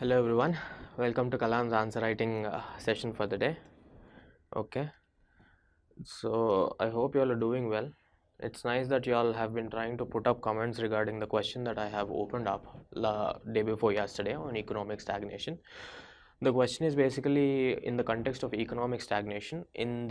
Hello everyone, welcome to Kalam's answer writing session for the day. Okay, so I hope you all are doing well. It's nice that you all have been trying to put up comments regarding the question that I have opened up day before yesterday on economic stagnation. The question is basically in the context of economic stagnation in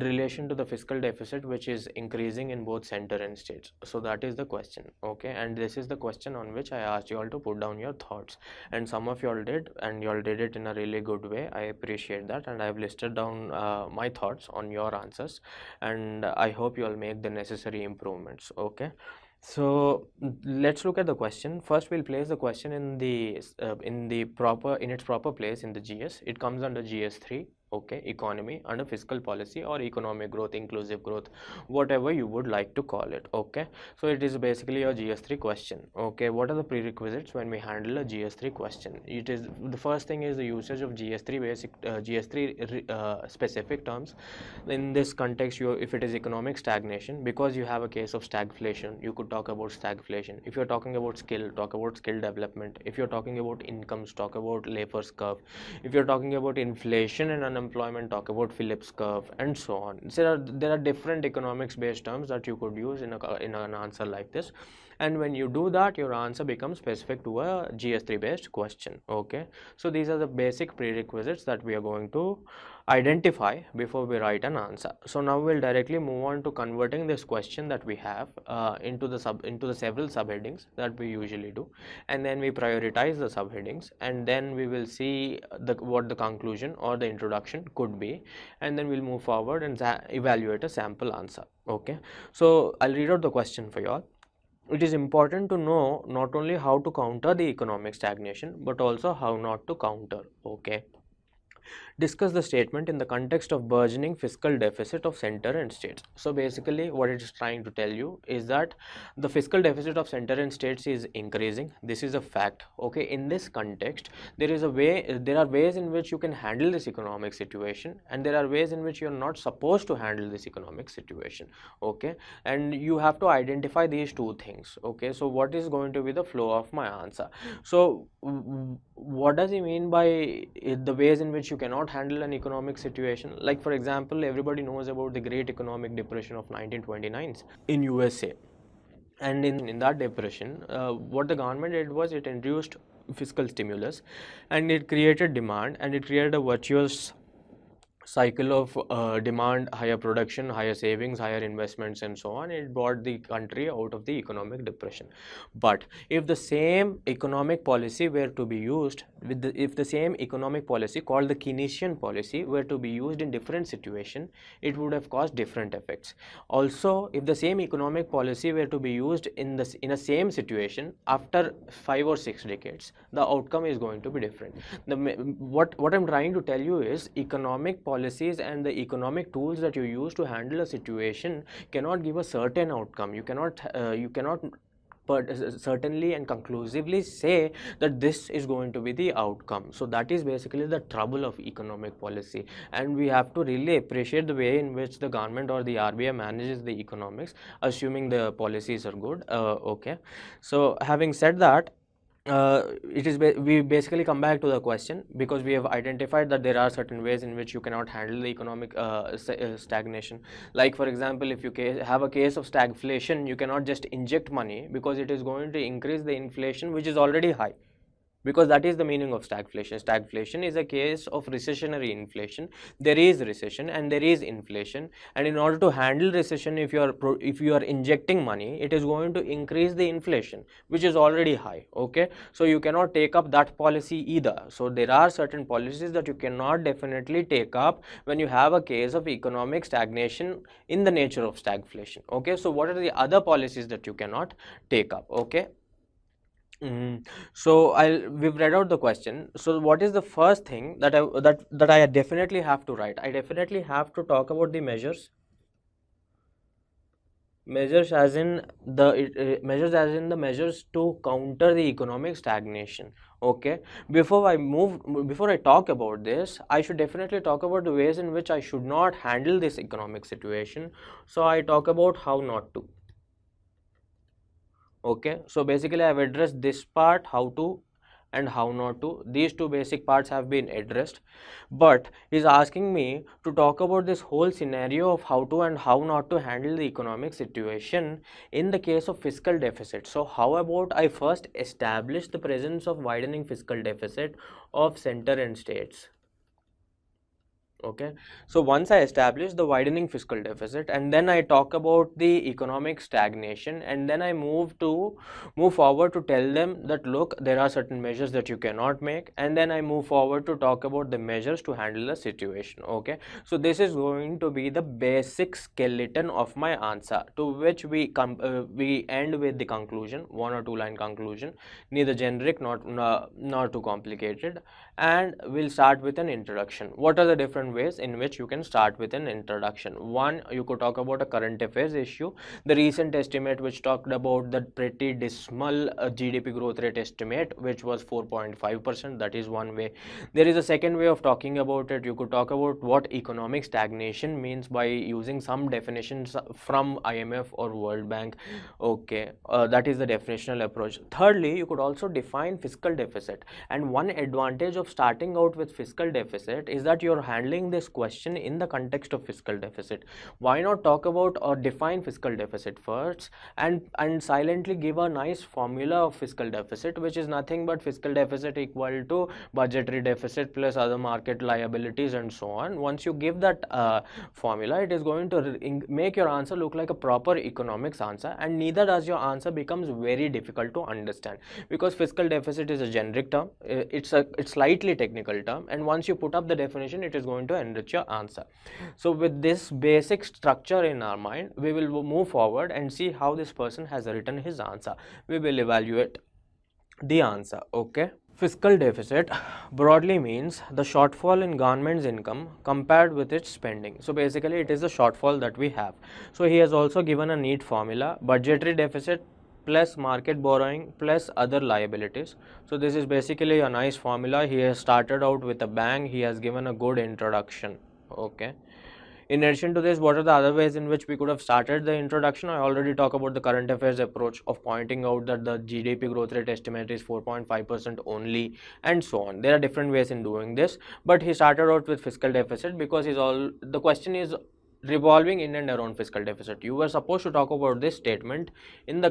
relation to the fiscal deficit, which is increasing in both center and states. So that is the question. Okay, and this is the question on which I asked you all to put down your thoughts, and some of you all did, and you all did it in a really good way. I appreciate that, and I've listed down my thoughts on your answers, and I hope you all make the necessary improvements. Okay, so let's look at the question. First, we'll place the question in its proper place in the GS. It comes under GS3. Okay, economy, under fiscal policy or economic growth, inclusive growth, whatever you would like to call it. Okay, so it is basically a GS3 question. Okay, what are the prerequisites when we handle a GS3 question? It is the first thing is the usage of GS3 specific terms. In this context, if it is economic stagnation, because you have a case of stagflation, you could talk about stagflation. If you're talking about skill, talk about skill development. If you're talking about incomes, talk about Laffer's curve. If you're talking about inflation and unemployment, talk about Phillips curve, and so on. So there are different economics based terms that you could use in an answer like this, and when you do that, your answer becomes specific to a GS3 based question. Okay, so these are the basic prerequisites that we are going to identify before we write an answer. So now we'll directly move on to converting this question that we have into the several subheadings that we usually do, and then we prioritize the subheadings, and then we will see what the conclusion or the introduction could be, and then we'll move forward and evaluate a sample answer. Okay, so I'll read out the question for you all. It is important to know not only how to counter the economic stagnation, but also how not to counter. Okay, discuss the statement in the context of burgeoning fiscal deficit of center and states. So basically what it is trying to tell you is that the fiscal deficit of center and states is increasing. This is a fact. Okay, in this context, there are ways in which you can handle this economic situation, and there are ways in which you are not supposed to handle this economic situation. Okay, and you have to identify these two things. Okay, so what is going to be the flow of my answer? So what does he mean by the ways in which you cannot handle an economic situation? Like, for example, everybody knows about the Great Economic Depression of 1929 in USA, and in that depression, what the government did was it introduced fiscal stimulus, and it created demand, and it created a virtuous cycle of demand, higher production, higher savings, higher investments, and so on. It brought the country out of the economic depression. But if the same economic policy were to be used if the same economic policy called the Keynesian policy were to be used in different situation, it would have caused different effects. Also, if the same economic policy were to be used in a same situation after 5 or 6 decades, the outcome is going to be different. What I'm trying to tell you is economic policies and the economic tools that you use to handle a situation cannot give a certain outcome. You cannot certainly and conclusively say that this is going to be the outcome. So that is basically the trouble of economic policy, and we have to really appreciate the way in which the government or the RBI manages the economics, assuming the policies are good. Okay, so having said that, we basically come back to the question, because we have identified that there are certain ways in which you cannot handle the economic stagnation. Like, for example, if you have a case of stagflation, you cannot just inject money, because it is going to increase the inflation, which is already high. Because that is the meaning of stagflation. Stagflation is a case of recessionary inflation. There is recession and there is inflation, and in order to handle recession, if you are injecting money, it is going to increase the inflation, which is already high. Okay, so you cannot take up that policy either. So there are certain policies that you cannot definitely take up when you have a case of economic stagnation in the nature of stagflation. Okay, so what are the other policies that you cannot take up? Okay. So we've read out the question. So what is the first thing that I definitely have to write? I definitely have to talk about the measures. Measures as in the measures to counter the economic stagnation. Okay, before I talk about this, I should definitely talk about the ways in which I should not handle this economic situation. So I talk about how not to. Okay, so basically I've addressed this part, how to and how not to. These two basic parts have been addressed, but he's asking me to talk about this whole scenario of how to and how not to handle the economic situation in the case of fiscal deficit. So how about I first establish the presence of widening fiscal deficit of center and states. Okay, so once I establish the widening fiscal deficit, and then I talk about the economic stagnation, and then I move forward to tell them that look, there are certain measures that you cannot make, and then I move forward to talk about the measures to handle the situation. Okay, so this is going to be the basic skeleton of my answer, to which we end with the conclusion, 1 or 2 line conclusion, neither generic not too complicated, and we'll start with an introduction. What are the different ways in which you can start with an introduction? One, you could talk about a current affairs issue, the recent estimate which talked about the pretty dismal GDP growth rate estimate, which was 4.5%. That is one way. There is a second way of talking about it. You could talk about what economic stagnation means by using some definitions from IMF or World Bank. Okay, that is the definitional approach. Thirdly, you could also define fiscal deficit, and one advantage of starting out with fiscal deficit is that you're handling this question in the context of fiscal deficit. Why not talk about or define fiscal deficit first, and silently give a nice formula of fiscal deficit, which is nothing but fiscal deficit equal to budgetary deficit plus other market liabilities and so on. Once you give that formula, it is going to make your answer look like a proper economics answer, and neither does your answer becomes very difficult to understand, because fiscal deficit is a generic term. It's slightly technical term, and once you put up the definition, it is going to enrich your answer. So with this basic structure in our mind, we will move forward and see how this person has written his answer. We will evaluate the answer. Okay, fiscal deficit broadly means the shortfall in government's income compared with its spending. So basically it is the shortfall that we have. So he has also given a neat formula: budgetary deficit plus market borrowing plus other liabilities. So this is basically a nice formula. He has started out with a bang. He has given a good introduction. Okay, in addition to this, what are the other ways in which we could have started the introduction? I already talked about the current affairs approach of pointing out that the GDP growth rate estimate is 4.5% only, and so on. There are different ways in doing this, but he started out with fiscal deficit because the question is revolving in and around fiscal deficit. You were supposed to talk about this statement in the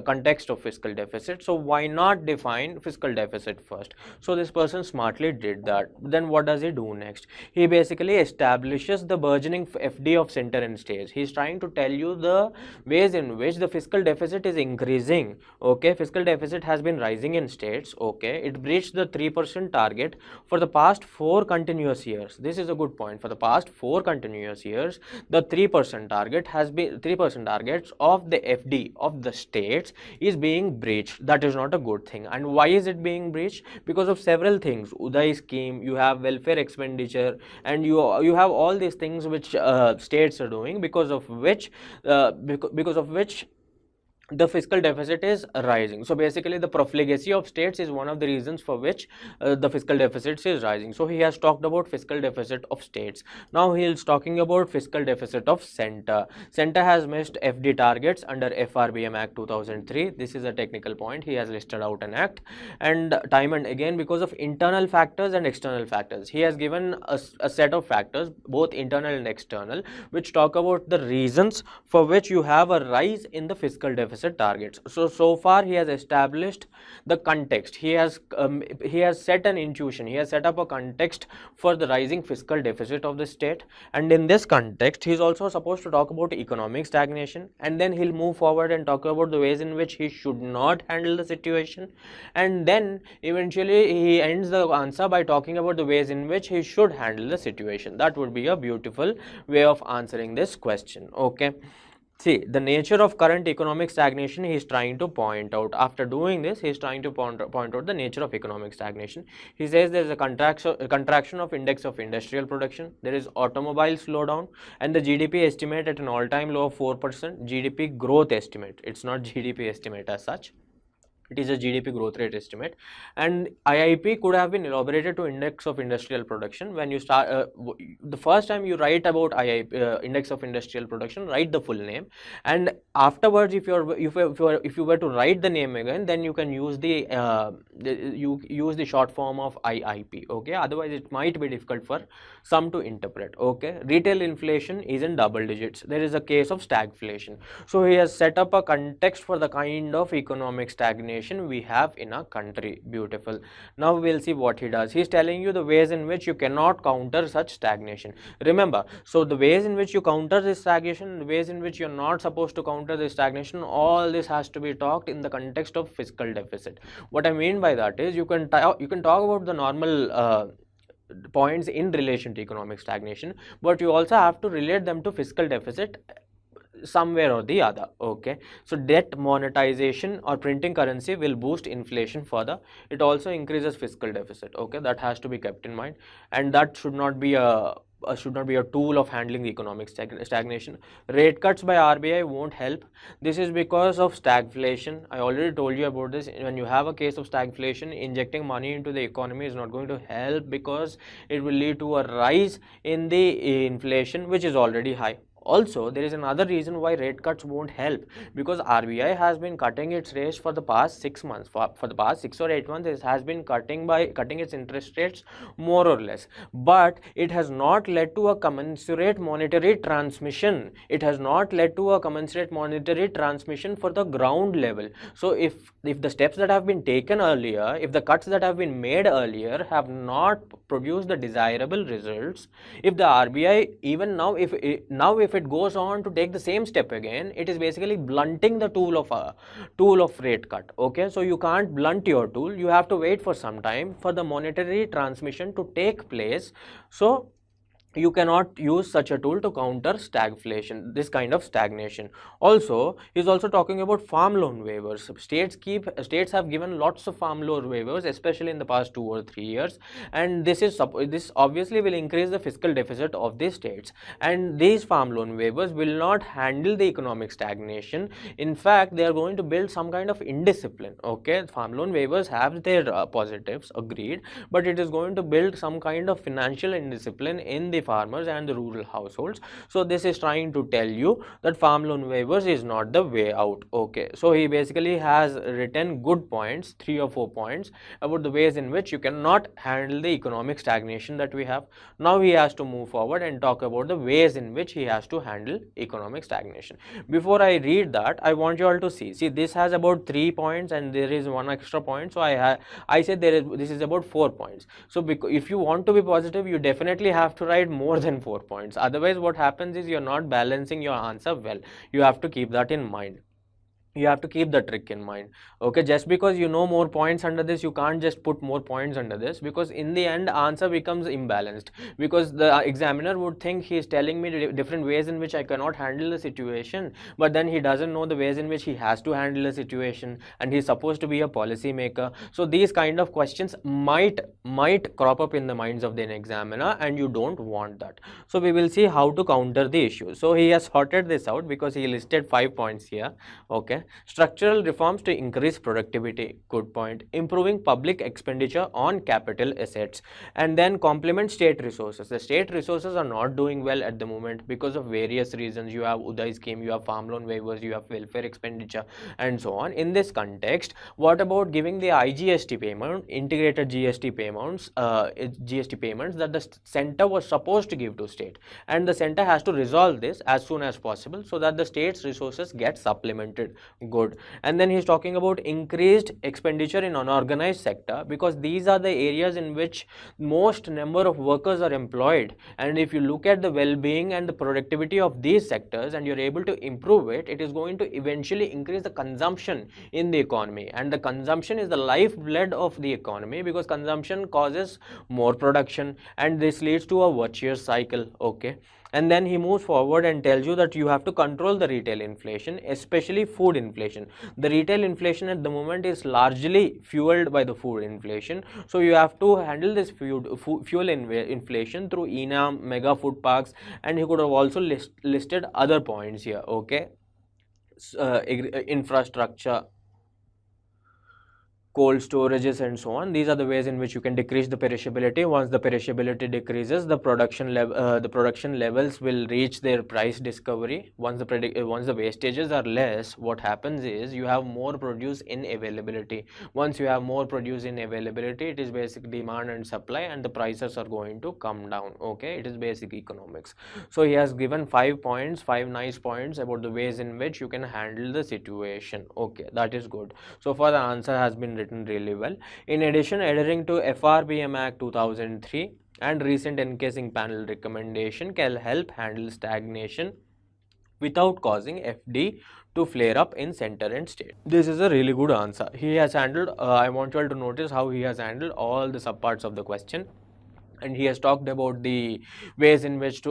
context of fiscal deficit, so why not define fiscal deficit first? So this person smartly did that. Then what does he do next? He basically establishes the burgeoning FD of center and states. He's trying to tell you the ways in which the fiscal deficit is increasing. Okay, fiscal deficit has been rising in states. Okay, it breached the 3% target for the past 4 continuous years. This is a good point. For the past 4 continuous years, the 3% target has been 3% targets of the FD of the states is being breached. That is not a good thing. And why is it being breached? Because of several things. Uday scheme, you have welfare expenditure, and you have all these things which states are doing, because of which the fiscal deficit is rising. So basically the profligacy of states is one of the reasons for which the fiscal deficit is rising. So he has talked about fiscal deficit of states. Now he is talking about fiscal deficit of center. Center has missed FD targets under FRBM Act 2003. This is a technical point. He has listed out an act, and time and again, because of internal factors and external factors, he has given a set of factors, both internal and external, which talk about the reasons for which you have a rise in the fiscal deficit targets. So far he has established the context. He has set an intuition. He has set up a context for the rising fiscal deficit of the state, and in this context he is also supposed to talk about economic stagnation, and then he'll move forward and talk about the ways in which he should not handle the situation, and then eventually he ends the answer by talking about the ways in which he should handle the situation. That would be a beautiful way of answering this question. Okay, see, the nature of current economic stagnation he is trying to point out. After doing this, he is trying to point out the nature of economic stagnation. He says there is a contraction of index of industrial production, there is automobile slowdown, and the GDP estimate at an all-time low of 4%. GDP growth estimate, it's not GDP estimate as such. It is a GDP growth rate estimate, and IIP could have been elaborated to index of industrial production. When you start the first time you write about IIP, index of industrial production, write the full name, and afterwards if you were to write the name again, then you can use you use the short form of IIP. Okay, otherwise it might be difficult for some to interpret. Okay, retail inflation is in double digits. There is a case of stagflation. So he has set up a context for the kind of economic stagnation we have in our country. Beautiful. Now we'll see what he does. He's telling you the ways in which you cannot counter such stagnation. Remember, so the ways in which you counter this stagnation, the ways in which you're not supposed to counter this stagnation, all this has to be talked in the context of fiscal deficit. What I mean by that is you can talk about the normal points in relation to economic stagnation, but you also have to relate them to fiscal deficit somewhere or the other. Okay, so debt monetization or printing currency will boost inflation further. It also increases fiscal deficit. Okay, that has to be kept in mind, and that should not be a tool of handling the economic stagnation. Rate cuts by RBI won't help. This is because of stagflation. I already told you about this. When you have a case of stagflation, injecting money into the economy is not going to help, because it will lead to a rise in the inflation, which is already high. Also, there is another reason why rate cuts won't help, because RBI has been cutting its rates for the past 6 months. For the past 6 or 8 months, it has been cutting its interest rates more or less. But it has not led to a commensurate monetary transmission. It has not led to a commensurate monetary transmission for the ground level. So if the steps that have been taken earlier, if the cuts that have been made earlier have not produced the desirable results, if the RBI even now if it goes on to take the same step again, it is basically blunting the tool of rate cut. Okay, so you can't blunt your tool. You have to wait for some time for the monetary transmission to take place. So you cannot use such a tool to counter stagflation, this kind of stagnation. Also, he's also talking about farm loan waivers. States have given lots of farm loan waivers, especially in the past 2 or 3 years, and this obviously will increase the fiscal deficit of these states. And these farm loan waivers will not handle the economic stagnation. In fact, they are going to build some kind of indiscipline. Okay, farm loan waivers have their positives, agreed, but it is going to build some kind of financial indiscipline in the farmers and the rural households. So this is trying to tell you that farm loan waivers is not the way out. Okay, so he basically has written good points, 3 or 4 points about the ways in which you cannot handle the economic stagnation that we have. Now he has to move forward and talk about the ways in which he has to handle economic stagnation. Before I read that, I want you all to see this has about 3 points and there is one extra point. So I said this is about 4 points. So if you want to be positive, you definitely have to write more than 4 points. Otherwise, what happens is you're not balancing your answer well. You have to keep that in mind. You have to keep the trick in mind. Okay, just because you know more points under this, you can't just put more points under this, because in the end answer becomes imbalanced, because the examiner would think he is telling me different ways in which I cannot handle the situation, but then he doesn't know the ways in which he has to handle the situation, and he's supposed to be a policy maker. So these kind of questions might crop up in the minds of the examiner, and you don't want that. So we will see how to counter the issue. So he has sorted this out because he listed 5 points here. Okay, structural reforms to increase productivity, good point. Improving public expenditure on capital assets, and then complement state resources. The state resources are not doing well at the moment because of various reasons. You have Uday scheme, you have farm loan waivers, you have welfare expenditure, and so on. In this context, what about giving the IGST payment, integrated GST payments, that the center was supposed to give to state, and the center has to resolve this as soon as possible so that the state's resources get supplemented. Good. And then he's talking about increased expenditure in unorganized sector, because these are the areas in which most number of workers are employed, and if you look at the well-being and the productivity of these sectors and you're able to improve it, it is going to eventually increase the consumption in the economy, and the consumption is the lifeblood of the economy, because consumption causes more production, and this leads to a virtuous cycle. Okay, and then he moves forward and tells you that you have to control the retail inflation, especially food inflation. The retail inflation at the moment is largely fueled by the food inflation, so you have to handle this fuel inflation through ENAM, mega food parks, and he could have also listed other points here. Okay, infrastructure. cold storages and so on. These are the ways in which you can decrease the perishability. Once the perishability decreases, the production levels will reach their price discovery. Once the wastages are less, what happens is you have more produce in availability. Once you have more produce in availability, it is basic demand and supply, and the prices are going to come down. Okay, it is basic economics. So he has given 5 points, 5 nice points about the ways in which you can handle the situation. Okay, that is good. So far the answer has been written really well. In addition, adhering to FRBM Act 2003 and recent encasing panel recommendation can help handle stagnation without causing FD to flare up in center and state. This is a really good answer. He has handled, I want you all to notice how he has handled all the subparts of the question. And he has talked about the ways in which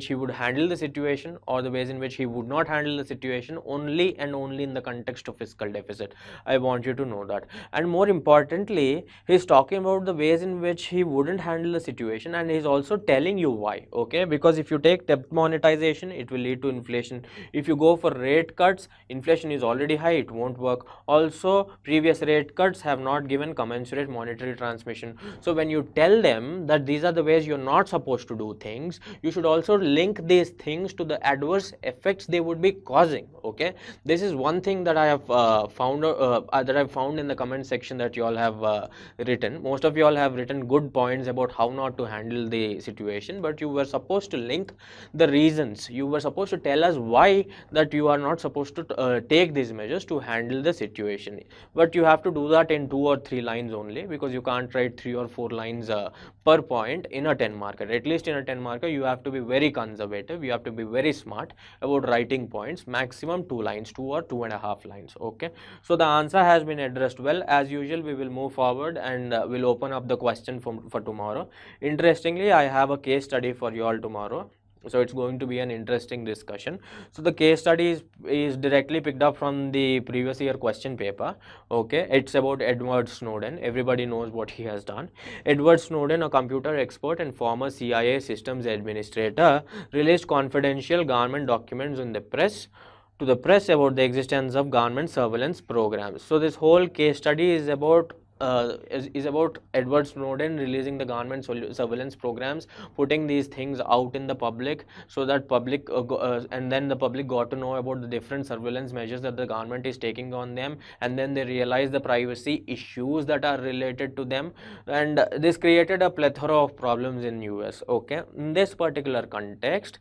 he would handle the situation, or the ways in which he would not handle the situation, only and only in the context of fiscal deficit. I want you to know that. And more importantly, he's talking about the ways in which he wouldn't handle the situation, and he's also telling you why. Okay, because if you take debt monetization, it will lead to inflation. If you go for rate cuts, inflation is already high, it won't work. Also, previous rate cuts have not given commensurate monetary transmission. So when you tell them that these are the ways you're not supposed to do things, you should also link these things to the adverse effects they would be causing. Okay, this is one thing that I have found in the comment section that you all have written. Most of you all have written good points about how not to handle the situation, but you were supposed to link the reasons. You were supposed to tell us why that you are not supposed to take these measures to handle the situation. But you have to do that in 2 or 3 lines only, because you can't write 3 or 4 lines per point in a 10 marker. At least in a 10 marker, you have to be very conservative. You have to be very smart about writing points. Maximum 2 lines, 2 or 2.5 lines. Okay, so the answer has been addressed well. As usual, we will move forward and we'll open up the question for tomorrow. Interestingly, I have a case study for you all tomorrow. So it's going to be an interesting discussion. So the case study is directly picked up from the previous year question paper. Okay, it's about Edward Snowden. Everybody knows what he has done. Edward Snowden, a computer expert and former CIA systems administrator, released confidential government documents in the press to the press about the existence of government surveillance programs. So this whole case study is about Edward Snowden releasing the government surveillance programs, putting these things out in the public, so that and then the public got to know about the different surveillance measures that the government is taking on them, and then they realized the privacy issues that are related to them, and this created a plethora of problems in US. Okay, in this particular context,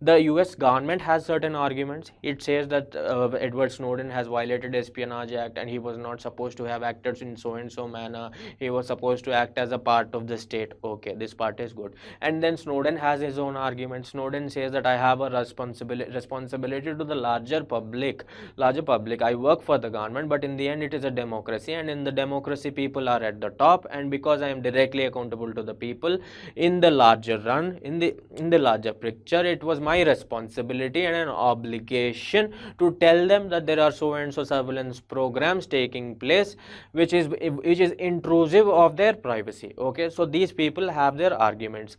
the US government has certain arguments. It says that Edward Snowden has violated Espionage Act and he was not supposed to have acted in so and so manner. He was supposed to act as a part of the state. Okay, this part is good. And then Snowden has his own argument. Snowden says that I have a responsibility to the larger public. I work for the government, but in the end it is a democracy, and in the democracy people are at the top, and because I am directly accountable to the people in the larger run, in the larger picture, it was my responsibility and an obligation to tell them that there are so and so surveillance programs taking place which is intrusive of their privacy. Okay, so these people have their arguments.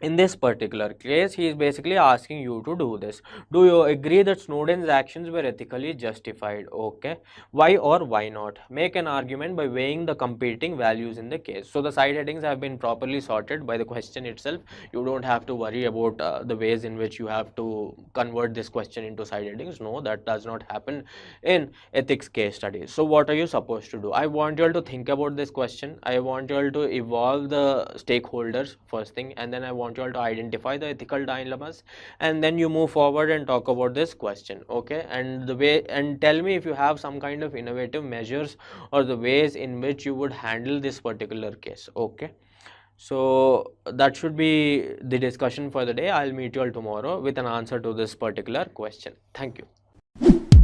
In this particular case, he is basically asking you to do this. Do you agree that Snowden's actions were ethically justified? Okay. Why or why not? Make an argument by weighing the competing values in the case. So the side headings have been properly sorted by the question itself. You don't have to worry about the ways in which you have to convert this question into side headings. No, that does not happen in ethics case studies. So what are you supposed to do? I want you all to think about this question. I want you all to evolve the stakeholders first thing, and then I want you all to identify the ethical dilemmas, and then you move forward and talk about this question. Okay, and tell me if you have some kind of innovative measures or the ways in which you would handle this particular case. Okay, so that should be the discussion for the day. I'll meet you all tomorrow with an answer to this particular question. Thank you.